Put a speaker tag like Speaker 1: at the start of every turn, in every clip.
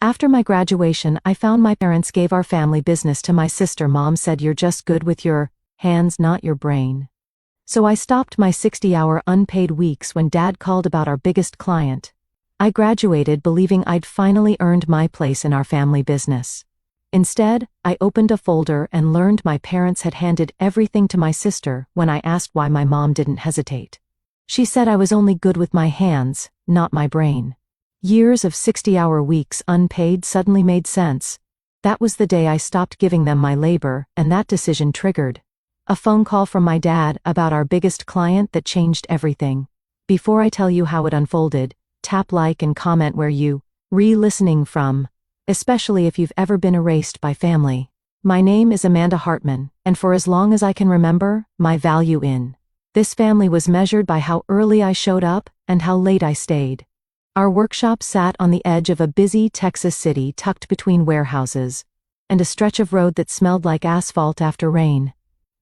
Speaker 1: After my graduation, I found my parents gave our family business to my sister. Mom said, "You're just good with your hands, not your brain." So I stopped my 60-hour unpaid weeks when Dad called about our biggest client. I graduated believing I'd finally earned my place in our family business. Instead, I opened a folder and learned my parents had handed everything to my sister. When I asked why, my mom didn't hesitate. She said I was only good with my hands, not my brain. Years of 60-hour weeks unpaid suddenly made sense. That was the day I stopped giving them my labor, and that decision triggered a phone call from my dad about our biggest client that changed everything. Before I tell you how it unfolded, tap like and comment where you re-listening from, especially if you've ever been erased by family. My name is Amanda Hartman, and for as long as I can remember, my value in this family was measured by how early I showed up and how late I stayed. Our workshop sat on the edge of a busy Texas city tucked between warehouses and a stretch of road that smelled like asphalt after rain.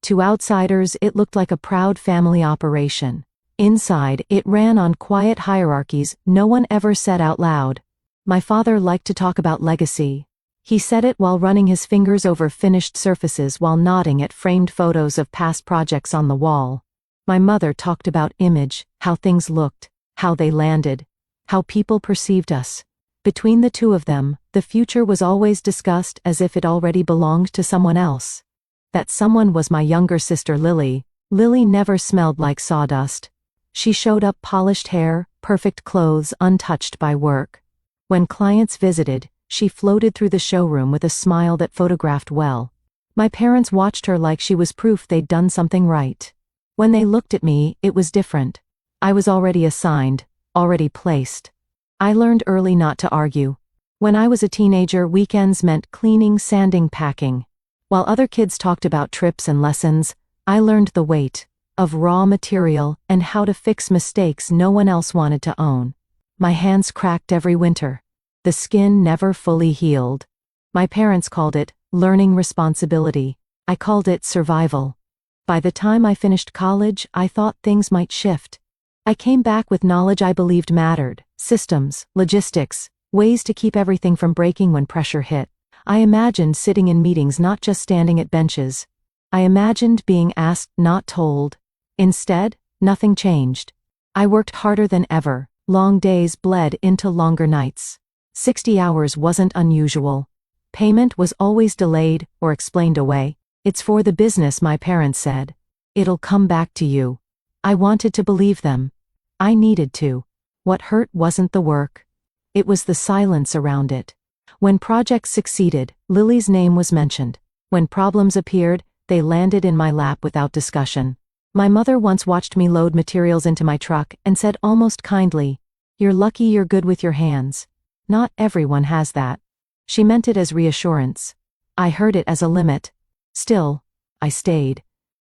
Speaker 1: To outsiders, it looked like a proud family operation. Inside, it ran on quiet hierarchies no one ever said out loud. My father liked to talk about legacy. He said it while running his fingers over finished surfaces while nodding at framed photos of past projects on the wall. My mother talked about image, how things looked, how they landed, how people perceived us. Between the two of them, the future was always discussed as if it already belonged to someone else. That someone was my younger sister Lily. Lily never smelled like sawdust. She showed up polished hair, perfect clothes, untouched by work. When clients visited, she floated through the showroom with a smile that photographed well. My parents watched her like she was proof they'd done something right. When they looked at me, it was different. I was already assigned, already placed. I learned early not to argue. When I was a teenager, weekends meant cleaning, sanding, packing. While other kids talked about trips and lessons, I learned the weight of raw material and how to fix mistakes no one else wanted to own. My hands cracked every winter. The skin never fully healed. My parents called it learning responsibility. I called it survival. By the time I finished college, I thought things might shift. I came back with knowledge I believed mattered: systems, logistics, ways to keep everything from breaking when pressure hit. I imagined sitting in meetings, not just standing at benches. I imagined being asked, not told. Instead, nothing changed. I worked harder than ever. Long days bled into longer nights. 60 hours wasn't unusual. Payment was always delayed or explained away. "It's for the business," my parents said. "It'll come back to you." I wanted to believe them. I needed to. What hurt wasn't the work. It was the silence around it. When projects succeeded, Lily's name was mentioned. When problems appeared, they landed in my lap without discussion. My mother once watched me load materials into my truck and said almost kindly, "You're lucky you're good with your hands. Not everyone has that." She meant it as reassurance. I heard it as a limit. Still, I stayed.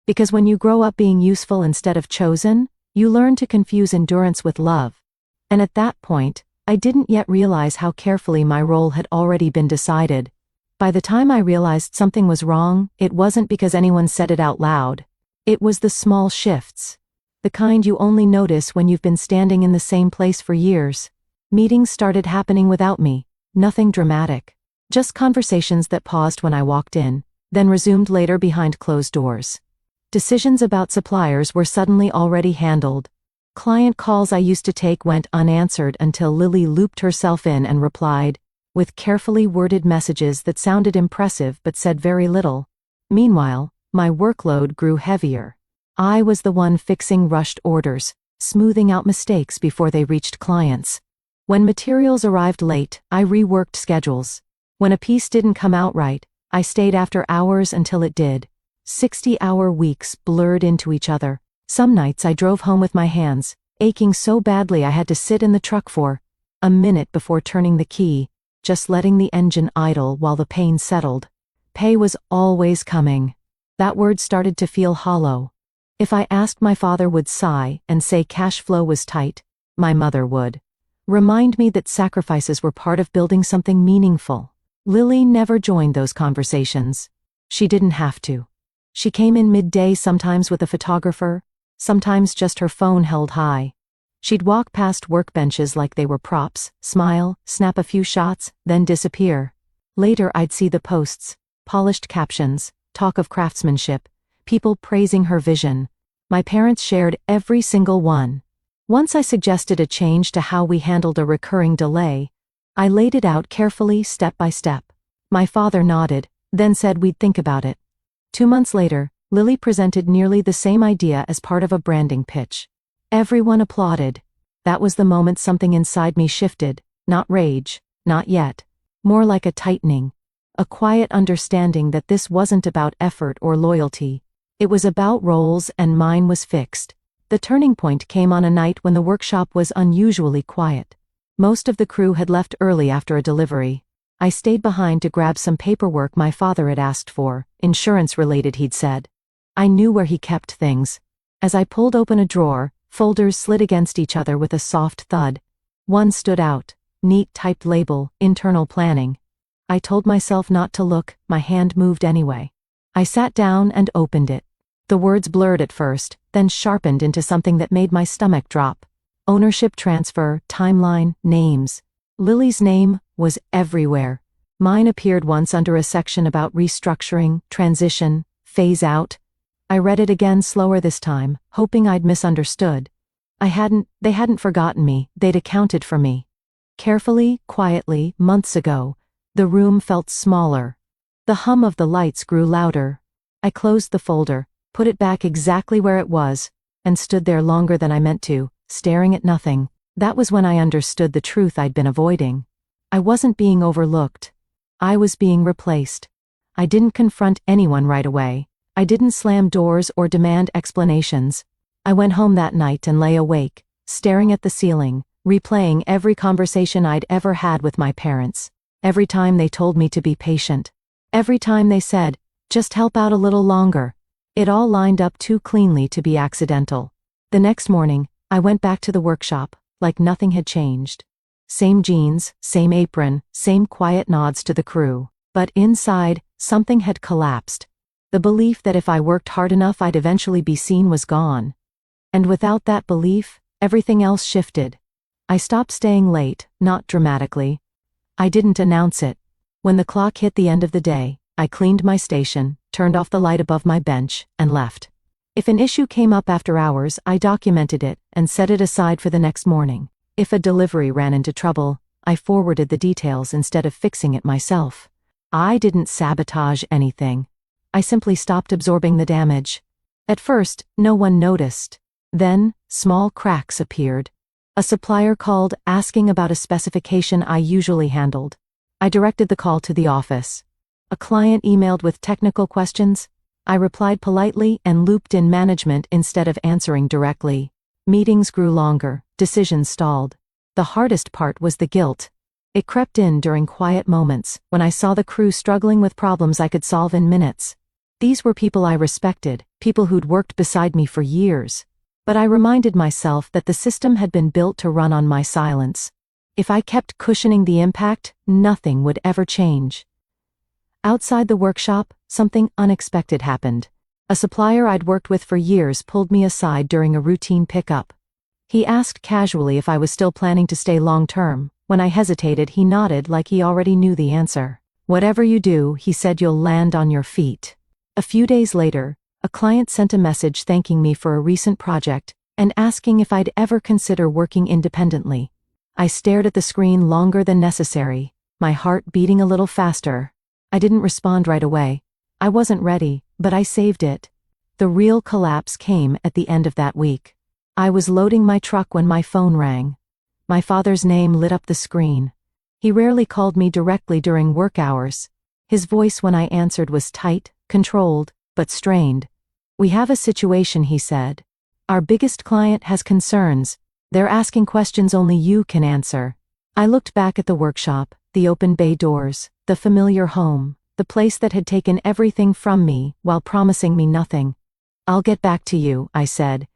Speaker 1: Because when you grow up being useful instead of chosen, you learn to confuse endurance with love. And at that point, I didn't yet realize how carefully my role had already been decided. By the time I realized something was wrong, it wasn't because anyone said it out loud. It was the small shifts. The kind you only notice when you've been standing in the same place for years. Meetings started happening without me. Nothing dramatic. Just conversations that paused when I walked in, then resumed later behind closed doors. Decisions about suppliers were suddenly already handled. Client calls I used to take went unanswered until Lily looped herself in and replied, with carefully worded messages that sounded impressive but said very little. Meanwhile, my workload grew heavier. I was the one fixing rushed orders, smoothing out mistakes before they reached clients. When materials arrived late, I reworked schedules. When a piece didn't come out right, I stayed after hours until it did. 60-hour weeks blurred into each other. Some nights I drove home with my hands aching so badly I had to sit in the truck for a minute before turning the key, just letting the engine idle while the pain settled. Pay was always coming. That word started to feel hollow. If I asked, my father would sigh and say cash flow was tight. My mother would remind me that sacrifices were part of building something meaningful. Lily never joined those conversations. She didn't have to. She came in midday, sometimes with a photographer, sometimes just her phone held high. She'd walk past workbenches like they were props, smile, snap a few shots, then disappear. Later I'd see the posts, polished captions, talk of craftsmanship, people praising her vision. My parents shared every single one. Once I suggested a change to how we handled a recurring delay. I laid it out carefully, step by step. My father nodded, then said we'd think about it. 2 months later, Lily presented nearly the same idea as part of a branding pitch. Everyone applauded. That was the moment something inside me shifted, not rage, not yet. More like a tightening. A quiet understanding that this wasn't about effort or loyalty. It was about roles, and mine was fixed. The turning point came on a night when the workshop was unusually quiet. Most of the crew had left early after a delivery. I stayed behind to grab some paperwork my father had asked for, insurance-related he'd said. I knew where he kept things. As I pulled open a drawer, folders slid against each other with a soft thud. One stood out, neat typed label, internal planning. I told myself not to look, my hand moved anyway. I sat down and opened it. The words blurred at first, then sharpened into something that made my stomach drop. Ownership transfer, timeline, names. Lily's name was everywhere. Mine appeared once under a section about restructuring, transition, phase out. I read it again slower this time, hoping I'd misunderstood. They hadn't forgotten me, they'd accounted for me. Carefully, quietly, months ago, the room felt smaller. The hum of the lights grew louder. I closed the folder, put it back exactly where it was, and stood there longer than I meant to, staring at nothing. That was when I understood the truth I'd been avoiding. I wasn't being overlooked. I was being replaced. I didn't confront anyone right away. I didn't slam doors or demand explanations. I went home that night and lay awake, staring at the ceiling, replaying every conversation I'd ever had with my parents. Every time they told me to be patient. Every time they said, just help out a little longer. It all lined up too cleanly to be accidental. The next morning, I went back to the workshop, like nothing had changed. Same jeans, same apron, same quiet nods to the crew. But inside, something had collapsed. The belief that if I worked hard enough I'd eventually be seen was gone. And without that belief, everything else shifted. I stopped staying late, not dramatically. I didn't announce it. When the clock hit the end of the day, I cleaned my station, turned off the light above my bench, and left. If an issue came up after hours, I documented it and set it aside for the next morning. If a delivery ran into trouble, I forwarded the details instead of fixing it myself. I didn't sabotage anything. I simply stopped absorbing the damage. At first, no one noticed. Then, small cracks appeared. A supplier called asking about a specification I usually handled. I directed the call to the office. A client emailed with technical questions. I replied politely and looped in management instead of answering directly. Meetings grew longer, decisions stalled. The hardest part was the guilt. It crept in during quiet moments, when I saw the crew struggling with problems I could solve in minutes. These were people I respected, people who'd worked beside me for years. But I reminded myself that the system had been built to run on my silence. If I kept cushioning the impact, nothing would ever change. Outside the workshop, something unexpected happened. A supplier I'd worked with for years pulled me aside during a routine pickup. He asked casually if I was still planning to stay long-term. When I hesitated, he nodded like he already knew the answer. Whatever you do, he said, you'll land on your feet. A few days later, a client sent a message thanking me for a recent project and asking if I'd ever consider working independently. I stared at the screen longer than necessary, my heart beating a little faster. I didn't respond right away. I wasn't ready, but I saved it. The real collapse came at the end of that week. I was loading my truck when my phone rang. My father's name lit up the screen. He rarely called me directly during work hours. His voice when I answered was tight, controlled, but strained. We have a situation, he said. Our biggest client has concerns. They're asking questions only you can answer. I looked back at the workshop, the open bay doors, the familiar home, the place that had taken everything from me while promising me nothing. I'll get back to you, I said.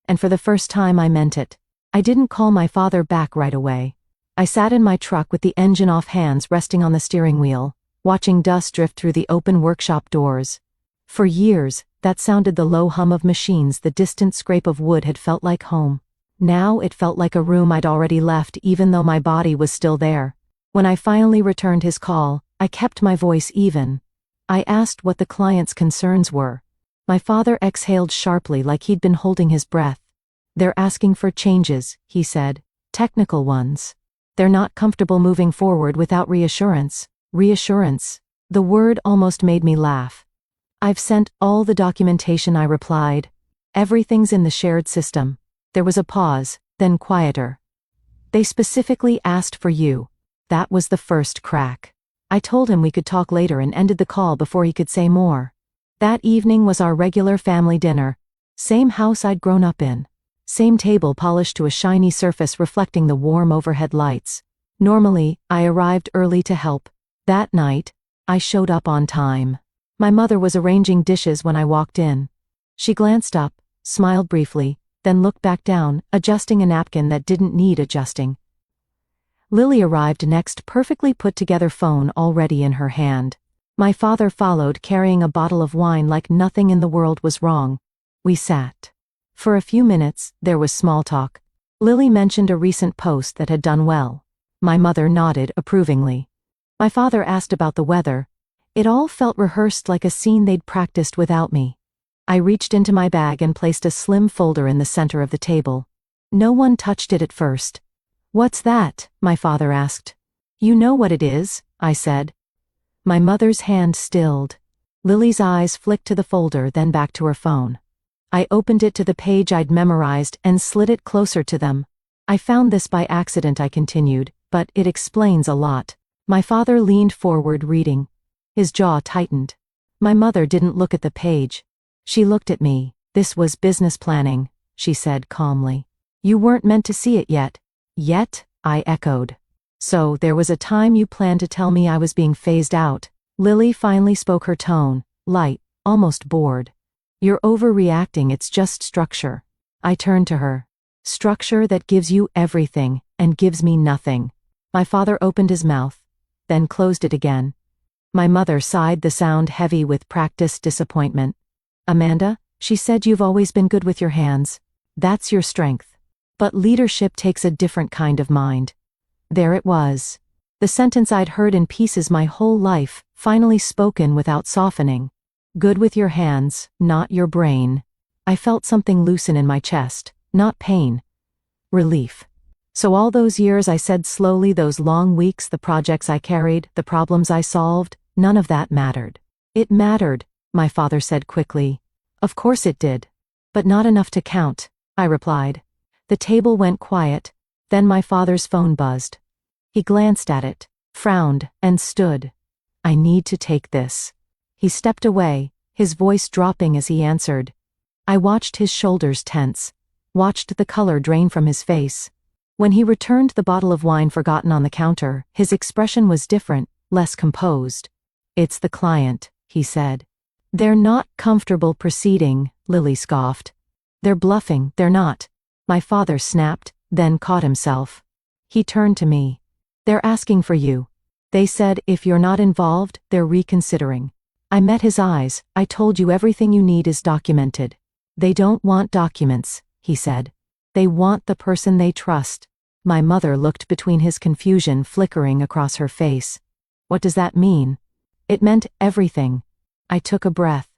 Speaker 1: And for the first time I meant it. I didn't call my father back right away. I sat in my truck with the engine off, hands resting on the steering wheel, watching dust drift through the open workshop doors. For years, that sounded the low hum of machines, the distant scrape of wood had felt like home. Now it felt like a room I'd already left even though my body was still there. When I finally returned his call, I kept my voice even. I asked what the client's concerns were. My father exhaled sharply like he'd been holding his breath. "They're asking for changes," he said. "Technical ones. They're not comfortable moving forward without reassurance." Reassurance. The word almost made me laugh. "I've sent all the documentation," I replied. "Everything's in the shared system." There was a pause, then quieter. "They specifically asked for you." That was the first crack. I told him we could talk later and ended the call before he could say more. That evening was our regular family dinner. Same house I'd grown up in. Same table polished to a shiny surface reflecting the warm overhead lights. Normally, I arrived early to help. That night, I showed up on time. My mother was arranging dishes when I walked in. She glanced up, smiled briefly, then looked back down, adjusting a napkin that didn't need adjusting. Lily arrived next, perfectly put together, phone already in her hand. My father followed, carrying a bottle of wine like nothing in the world was wrong. We sat. For a few minutes, there was small talk. Lily mentioned a recent post that had done well. My mother nodded approvingly. My father asked about the weather. It all felt rehearsed, like a scene they'd practiced without me. I reached into my bag and placed a slim folder in the center of the table. No one touched it at first. "What's that?" my father asked. "You know what it is," I said. My mother's hand stilled. Lily's eyes flicked to the folder, then back to her phone. I opened it to the page I'd memorized and slid it closer to them. "I found this by accident," I continued, "but it explains a lot." My father leaned forward, reading. His jaw tightened. My mother didn't look at the page. She looked at me. "This was business planning," she said calmly. "You weren't meant to see it yet." "Yet?" I echoed. "So there was a time you planned to tell me I was being phased out." Lily finally spoke, her tone light, almost bored. "You're overreacting, it's just structure." I turned to her. "Structure that gives you everything and gives me nothing." My father opened his mouth, then closed it again. My mother sighed, the sound heavy with practiced disappointment. "Amanda," she said, "you've always been good with your hands. That's your strength. But leadership takes a different kind of mind." There it was. The sentence I'd heard in pieces my whole life, finally spoken without softening. Good with your hands, not your brain. I felt something loosen in my chest, not pain. Relief. "So all those years," I said slowly, "those long weeks, the projects I carried, the problems I solved, none of that mattered." "It mattered," my father said quickly. "Of course it did. But not enough to count," I replied. The table went quiet, then my father's phone buzzed. He glanced at it, frowned, and stood. "I need to take this." He stepped away, his voice dropping as he answered. I watched his shoulders tense, watched the color drain from his face. When he returned the bottle of wine forgotten on the counter, his expression was different, less composed. "It's the client," he said. "They're not comfortable proceeding," Lily scoffed. "They're bluffing, they're not." My father snapped, then caught himself. He turned to me. "They're asking for you. They said if you're not involved, they're reconsidering." I met his eyes. "I told you everything you need is documented." "They don't want documents," he said. "They want the person they trust." My mother looked between, his confusion flickering across her face. "What does that mean?" It meant everything. I took a breath.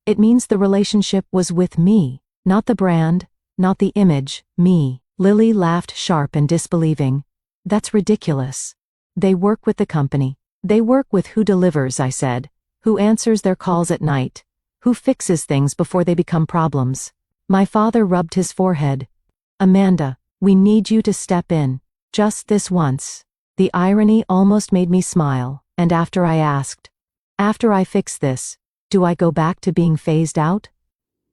Speaker 1: "It means the relationship was with me, not the brand, not the image, me." Lily laughed, sharp and disbelieving. "That's ridiculous. They work with the company. They work with who delivers," I said. "Who answers their calls at night. Who fixes things before they become problems." My father rubbed his forehead. "Amanda, we need you to step in. Just this once." The irony almost made me smile, and after I asked, "After I fix this, do I go back to being phased out?"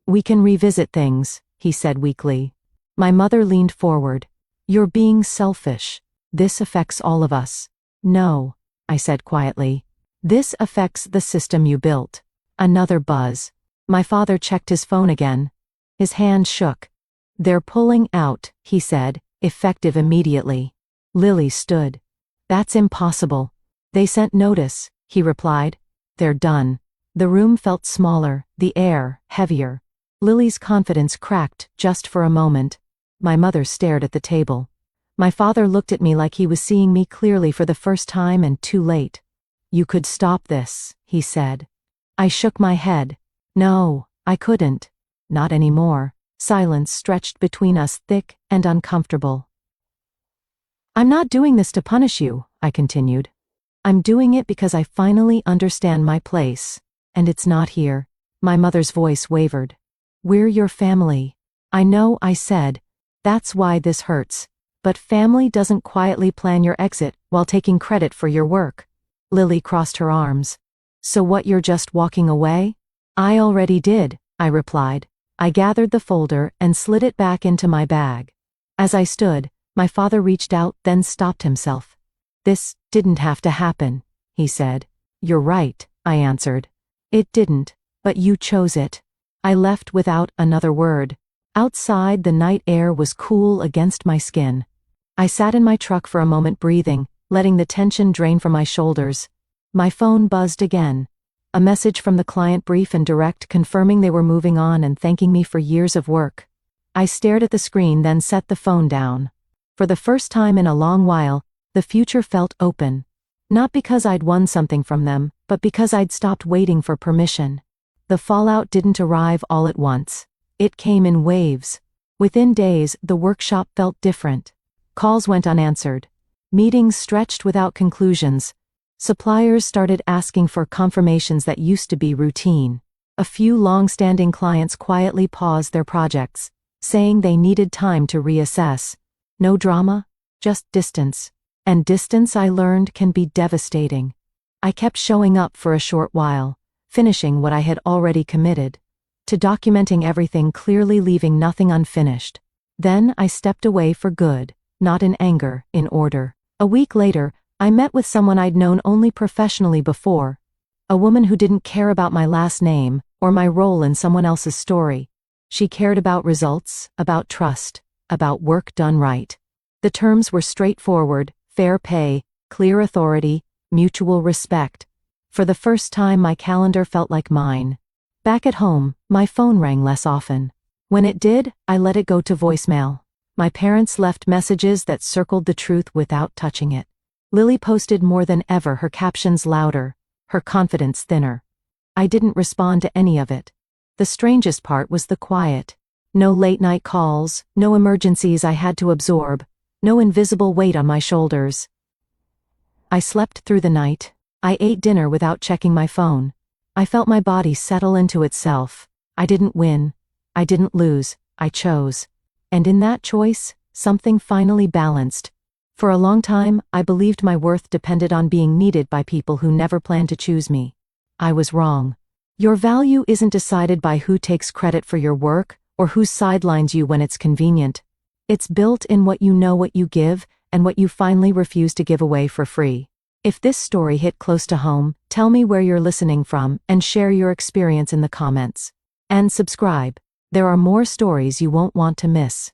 Speaker 1: "We can revisit things," he said weakly. My mother leaned forward. "You're being selfish. This affects all of us." "No," I said quietly. "This affects the system you built." Another buzz. My father checked his phone again. His hand shook. "They're pulling out," he said, effective immediately. Lily stood. "That's impossible." "They sent notice," he replied. "They're done." The room felt smaller, the air heavier. Lily's confidence cracked just for a moment. My mother stared at the table. My father looked at me like he was seeing me clearly for the first time and too late. You could stop this, he said. I shook my head. No, I couldn't. Not anymore. Silence stretched between us, thick and uncomfortable. I'm not doing this to punish you, I continued. I'm doing it because I finally understand my place. And it's not here. My mother's voice wavered. We're your family. I know, I said. That's why this hurts. But family doesn't quietly plan your exit while taking credit for your work. Lily crossed her arms. So what, you're just walking away? I already did, I replied. I gathered the folder and slid it back into my bag. As I stood, my father reached out, then stopped himself. This didn't have to happen, he said. You're right, I answered. It didn't, but you chose it. I left without another word. Outside, the night air was cool against my skin. I sat in my truck for a moment, breathing, letting the tension drain from my shoulders. My phone buzzed again. A message from the client, brief and direct, confirming they were moving on and thanking me for years of work. I stared at the screen, then set the phone down. For the first time in a long while, the future felt open. Not because I'd won something from them, but because I'd stopped waiting for permission. The fallout didn't arrive all at once. It came in waves. Within days, the workshop felt different. Calls went unanswered. Meetings stretched without conclusions. Suppliers started asking for confirmations that used to be routine. A few long-standing clients quietly paused their projects, saying they needed time to reassess. No drama, just distance. And distance, I learned, can be devastating. I kept showing up for a short while, finishing what I had already committed, to documenting everything clearly, leaving nothing unfinished. Then I stepped away for good, not in anger, in order. A week later, I met with someone I'd known only professionally before, a woman who didn't care about my last name or my role in someone else's story. She cared about results, about trust, about work done right. The terms were straightforward: fair pay, clear authority, mutual respect. For the first time, my calendar felt like mine. Back at home, my phone rang less often. When it did, I let it go to voicemail. My parents left messages that circled the truth without touching it. Lily posted more than ever, her captions louder, her confidence thinner. I didn't respond to any of it. The strangest part was the quiet. No late-night calls, no emergencies I had to absorb, no invisible weight on my shoulders. I slept through the night. I ate dinner without checking my phone. I felt my body settle into itself. I didn't win. I didn't lose. I chose. And in that choice, something finally balanced. For a long time, I believed my worth depended on being needed by people who never planned to choose me. I was wrong. Your value isn't decided by who takes credit for your work or who sidelines you when it's convenient. It's built in what you know, what you give, and what you finally refuse to give away for free. If this story hit close to home, tell me where you're listening from and share your experience in the comments. And subscribe. There are more stories you won't want to miss.